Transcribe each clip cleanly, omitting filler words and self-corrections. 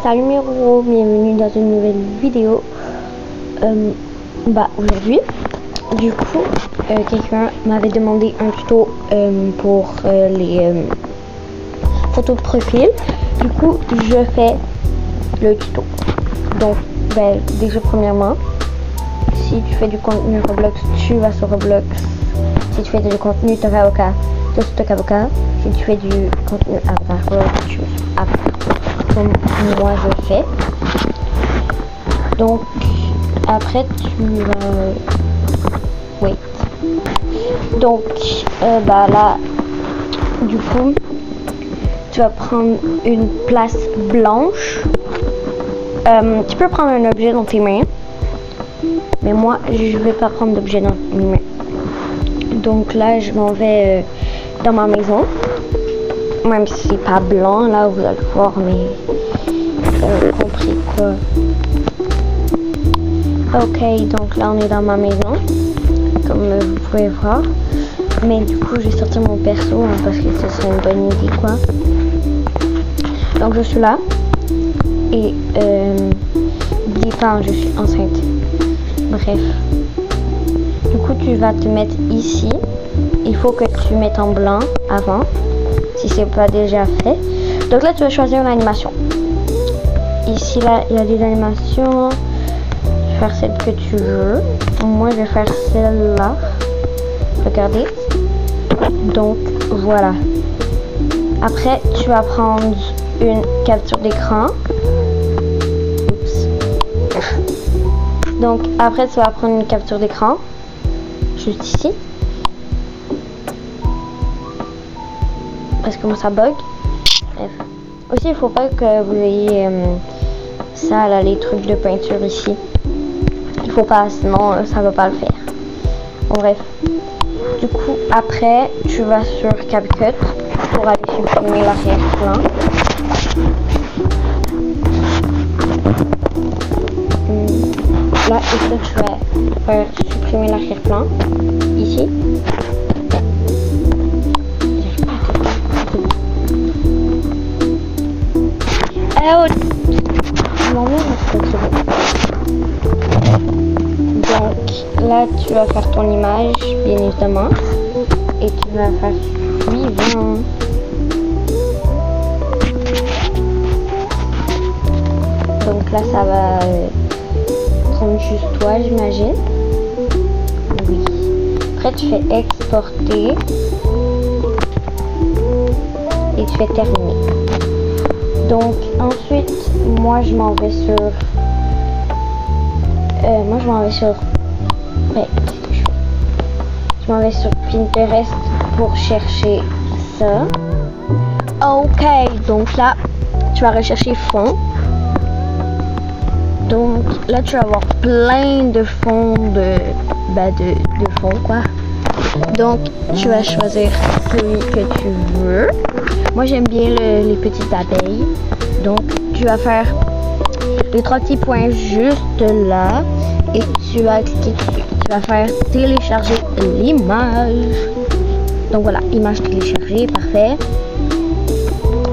Salut Miro, bienvenue dans une nouvelle vidéo. Aujourd'hui, du coup, quelqu'un m'avait demandé un tuto pour les photos de profil. Du coup, je fais le tuto. Donc, déjà premièrement, si tu fais du contenu Roblox, tu vas sur Roblox. Si tu fais du contenu Avocat, tu vas sur Avocat. Si tu fais du contenu Avatar, tu vas sur Avatar. Comme moi je fais. Donc, après tu vas... Wait. Donc, là, du coup, tu vas prendre une place blanche. Tu peux prendre un objet dans tes mains. Mais moi, je vais pas prendre d'objet dans mes mains. Donc là, je m'en vais dans ma maison. Même si c'est pas blanc, là, vous allez voir, mais vous avez compris quoi. Ok, donc là, on est dans ma maison, comme vous pouvez voir. Mais du coup, je vais sortir mon perso, hein, parce que ce serait une bonne idée, quoi. Donc, je suis là. Et, dis pas, je suis enceinte. Bref. Du coup, tu vas te mettre ici. Il faut que tu mettes en blanc avant, si c'est pas déjà fait. Donc là, tu vas choisir une animation. Ici, là, il y a des animations. Je vais faire celle que tu veux. Moi, je vais faire celle-là. Regardez. Donc, voilà. Après, tu vas prendre une capture d'écran. Oups. Donc, après, tu vas prendre une capture d'écran. Juste ici. Parce que moi ça bug. Bref. Aussi il faut pas que vous ayez ça là, les trucs de peinture ici. Il faut pas, sinon ça va pas le faire. Bon, bref. Du coup après tu vas sur CapCut pour aller supprimer l'arrière-plan. Là ici tu vas faire supprimer l'arrière-plan. Ici. Donc là tu vas faire ton image bien évidemment et tu vas faire suivant. Donc là ça va prendre juste toi, j'imagine. Oui. Après tu fais exporter et tu fais terminer. Donc ensuite moi je m'en vais sur je m'en vais sur Pinterest pour chercher ça. Ok, donc là tu vas rechercher fond. Donc là tu vas avoir plein de fonds de fond quoi. Donc tu vas choisir celui que tu veux. Moi j'aime bien les petites abeilles. Donc tu vas faire les 3 petits points juste là et tu vas cliquer dessus. Tu vas faire télécharger l'image. Donc voilà, image téléchargée, parfait.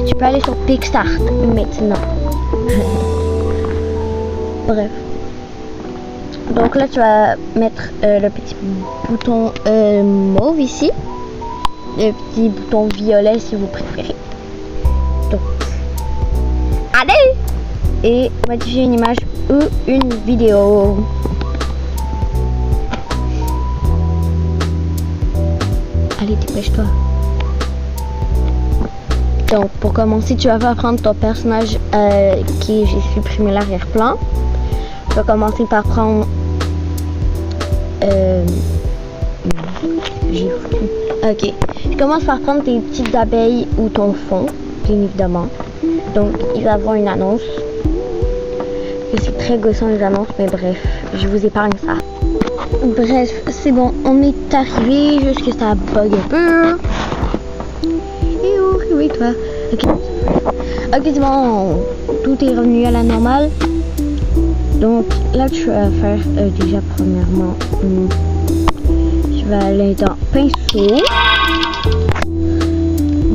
Tu peux aller sur Pixart maintenant. Bref. Donc là tu vas mettre le petit bouton mauve ici. Le petit bouton violet si vous préférez. Donc, allez! Et modifier une image ou une vidéo. Allez, dépêche-toi. Donc, pour commencer, tu vas prendre ton personnage j'ai supprimé l'arrière-plan. Tu vas commencer par prendre... j'ai foutu. Ok. Je commence par prendre tes petites abeilles ou ton fond, bien évidemment. Donc, il va y avoir une annonce. C'est très gossant les annonces, mais bref, je vous épargne ça. Bref, c'est bon, on est arrivé, juste que ça bug un peu. Et oh, oui, toi. Ok. Ok, c'est bon, tout est revenu à la normale. Donc, là, tu vas faire déjà, premièrement, je vais aller dans pinceau.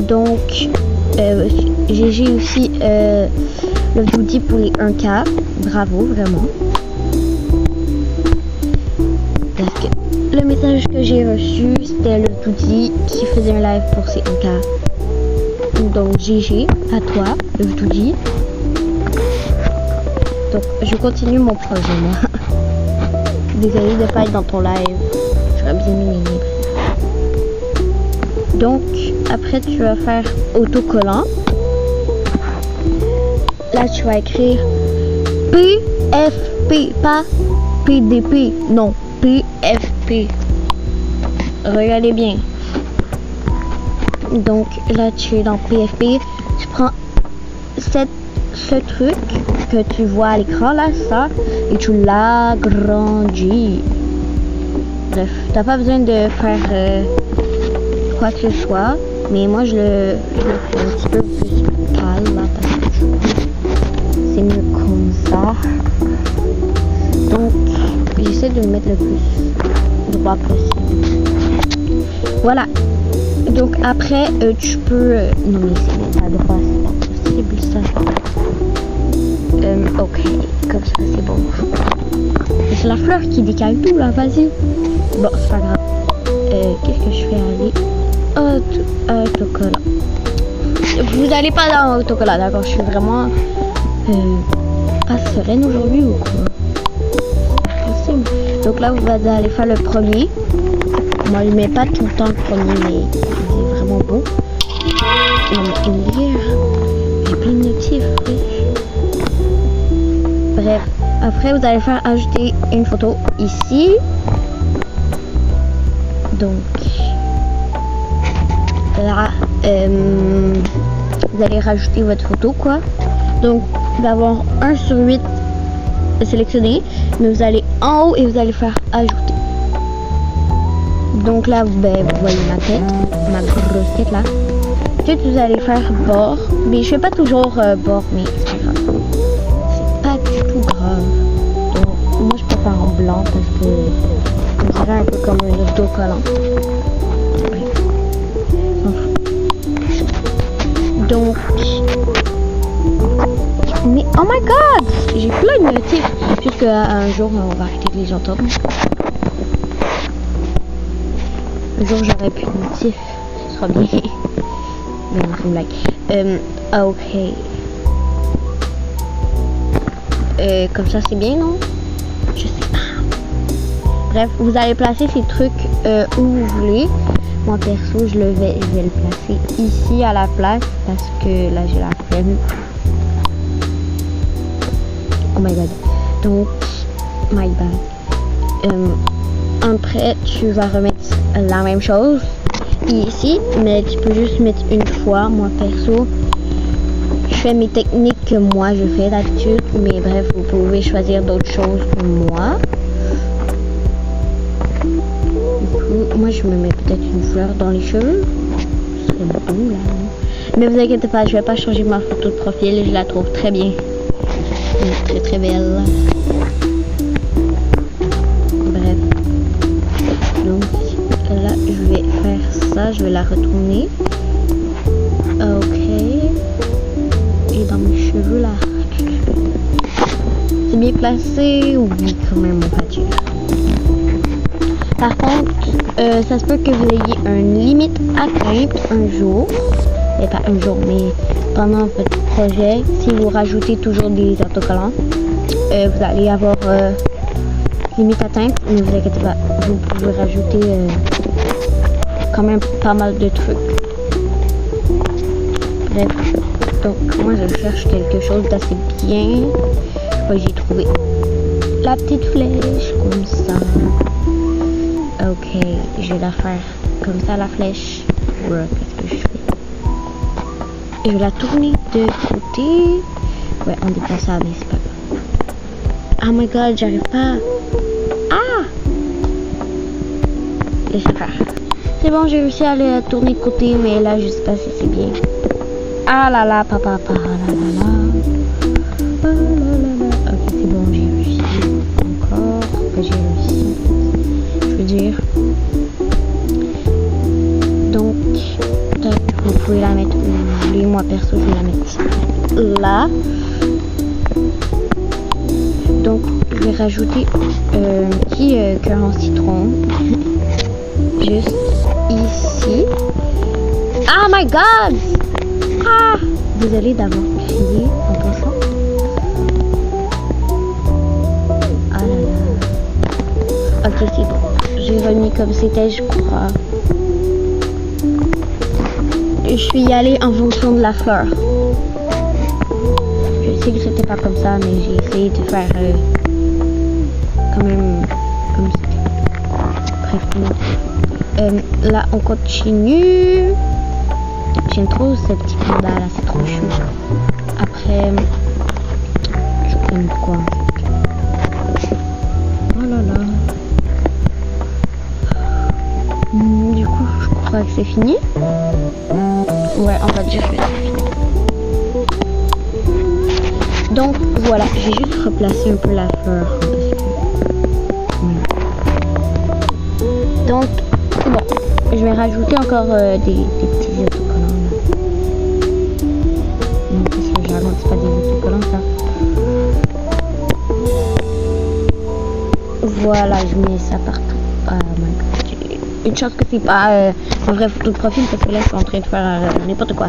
Donc, j'ai aussi le Doudi pour les 1K. Bravo, vraiment. Parce que le message que j'ai reçu, c'était le Doudi qui faisait un live pour ses 1K. Donc GG à toi, le Doudi. Donc je continue mon projet, moi. Désolée de ne pas être dans ton live. J'aurais bien aimé. Donc après tu vas faire autocollant. Là tu vas écrire PFP, pas PDP, non, PFP. Regardez bien. Donc là tu es dans PFP, tu prends ce truc que tu vois à l'écran là, ça, et tu l'agrandis. Bref, t'as pas besoin de faire quoi que ce soit, mais moi je le fais un petit peu plus pâle là parce que c'est mieux comme ça. Donc j'essaie de le mettre le plus droit possible. Voilà. Donc après tu peux non mais c'est pas droit, c'est pas possible ça. Ok, comme ça c'est bon. C'est la fleur qui décale tout là, vas-y. Bon, c'est pas grave. Qu'est-ce que je fais aller? Autocollant. Vous allez pas dans autocollant, d'accord? Je suis vraiment pas sereine aujourd'hui ou quoi? Possible. Donc là, vous allez faire le premier. Moi, je mets pas tout le temps le premier, mais il est vraiment beau. J'ai plein de notifs. Bref, après vous allez faire ajouter une photo ici. Donc là, vous allez rajouter votre photo quoi. Donc d'avoir 1 sur 8 sélectionné, mais vous allez en haut et vous allez faire ajouter. Donc là, ben, vous voyez ma tête, ma grosse tête là. Ensuite vous allez faire bord, mais je fais pas toujours bord, mais c'est pas grave. Pas du tout grave. Donc, moi je préfère en blanc parce que ça me dirait un peu comme un autocollant. Donc, mais oh my god, j'ai plein de notifs. Jusqu'à un jour on va arrêter de les entendre. Un jour j'aurai plus de notifs, ce sera bien. Mais non, c'est une blague. Ok. Comme ça c'est bien, non? Je sais pas. Bref, vous allez placer ces trucs où vous voulez. Moi perso, je vais le placer ici à la place parce que là j'ai la flemme. Oh my god. Donc, my bad. Après, tu vas remettre la même chose ici, mais tu peux juste mettre une fois. Moi perso, je fais mes techniques que moi je fais d'habitude, mais bref, vous pouvez choisir d'autres choses que moi. Du coup, moi je me mets peut-être une fleur dans les cheveux. C'est beau là. Mais vous inquiétez pas, je vais pas changer ma photo de profil, je la trouve très bien. Elle est très très belle. Bref. Donc là, je vais faire ça, je vais la retourner. Ok. Et dans mes cheveux là. C'est bien placé, oui quand même on va dire. Par contre, ça se peut que vous ayez une limite atteinte un jour. Mais pas un jour, mais pendant votre projet, si vous rajoutez toujours des autocollants, vous allez avoir limite atteinte, ne vous inquiétez pas, vous pouvez rajouter quand même pas mal de trucs. Bref, donc moi je cherche quelque chose d'assez bien. J'ai trouvé la petite flèche comme ça. Ok, je vais la faire comme ça la flèche. Ouais, qu'est-ce que je fais? Je vais la tourner de côté. Ouais, on dépasse ça, mais c'est pas grave. Oh my god, j'arrive pas. Ah! Laisse faire. C'est bon, j'ai réussi à la tourner de côté, mais là, je sais pas si c'est bien. Ah là là, papa, ah là là là. Ah là là là. Ok, c'est bon, j'ai réussi. Encore, j'ai réussi. Je veux dire. Donc, vous pouvez la mettre où vous voulez. Moi, perso, je vais la mettre là. Donc je vais rajouter un petit cœur en citron juste ici. Oh my god! Ah! Désolée d'avoir crié en passant. Ah là là. Ok, c'est bon. J'ai remis comme c'était, je crois. Je suis allée en fonction de la fleur. Je sais que c'était pas comme ça, mais j'ai essayé de faire quand même comme ça. Bref, là on continue. J'aime trop ce petit panda là, c'est trop chou. Après, je aime quoi? Oh là là. Du coup, je crois que c'est fini. Ouais, on va dire que c'est fini. Donc voilà, je vais juste replacer un peu la fleur. Donc c'est bon. Je vais rajouter encore des petits autocollants. Non, parce que j'agrandis pas des autocollants ça. Voilà, je mets ça partout. Oh my god. Une chance que c'est pas un vrai photo de profil parce que là je suis en train de faire n'importe quoi.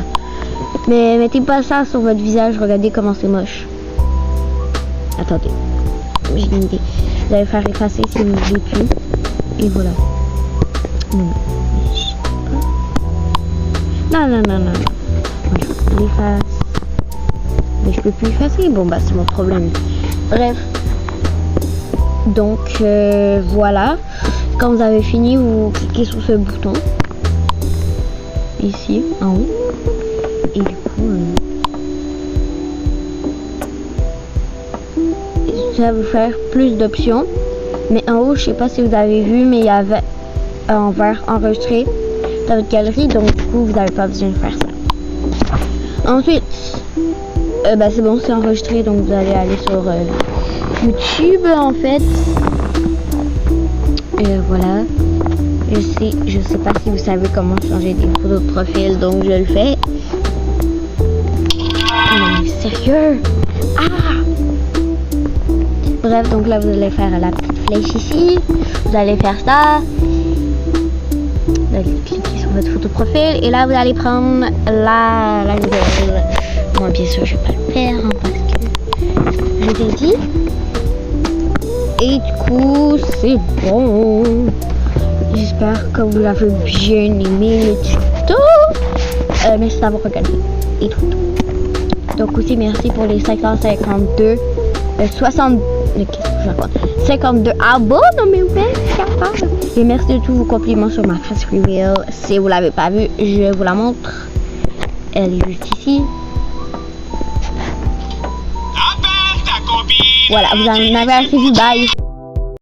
Mais mettez pas ça sur votre visage, regardez comment c'est moche. Attendez, j'ai une idée. Vous allez faire effacer si vous ne voulez plus. Et voilà. Non. Voilà, je l'efface. Mais je peux plus effacer. Bon bah c'est mon problème. Bref. Donc voilà. Quand vous avez fini, vous cliquez sur ce bouton. Ici, en haut. Et du coup... ça va vous faire plus d'options. Mais en haut, je sais pas si vous avez vu, mais il y avait en vert enregistré dans votre galerie. Donc du coup, vous n'avez pas besoin de faire ça. Ensuite, c'est bon, c'est enregistré. Donc vous allez aller sur YouTube en fait. Voilà. Je sais pas si vous savez comment changer des photos de profil, donc je le fais. Non mais sérieux? Ah! Bref, donc là vous allez faire la petite flèche ici. Vous allez faire ça. Vous allez cliquer sur votre photo de profil et là vous allez prendre la nouvelle. Moi bien sûr je vais pas le faire hein, parce que je l'ai dit. Et du coup c'est bon. J'espère que vous avez bien aimé le tuto. Merci d'avoir regardé et tout. Donc aussi merci pour les 52 abonnés. Non mais ouais, c'est capable. Et merci de tous vos compliments sur ma face reveal. Si vous l'avez pas vue, je vous la montre. Elle est juste ici. Voilà, vous en avez assez vu. Bye.